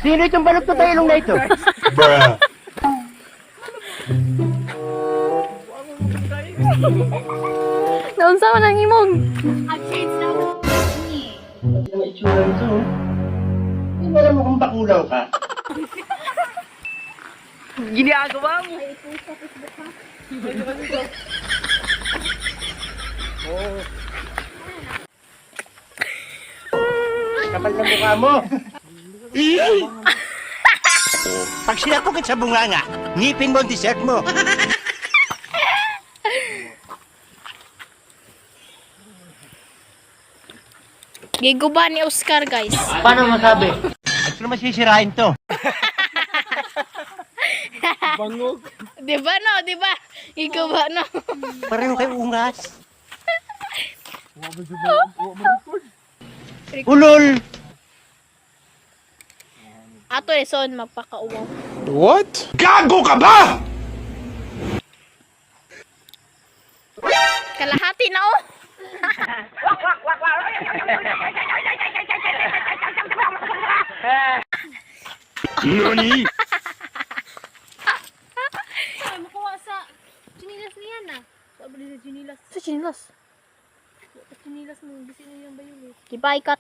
Sino itong balot na tayo na ito? Bruh. Naunsa man ang imong? Ano na itsura nito? Hindi mo alam mo kung bakulaw ka. Ginagawa mo. Kapal ng mukha mo. Pag sinapukit sa bunganga, ngipin mo ang dessert mo. Giguba ni Oscar, guys. Paano masabi? At sino masisirain to? Di ba no? Di ba? Giguba no? Pareho kay ungas. Ulol! Ato eh, son, magpakauwaw. What? Gago ka ba? Kalahati na oh! Nani? Ay, makuha sa chinilas niya na. Sabi sa chinilas. Sa chinilas. Sa chinilas mo, gusto niya yung bayulit. Diba, cut.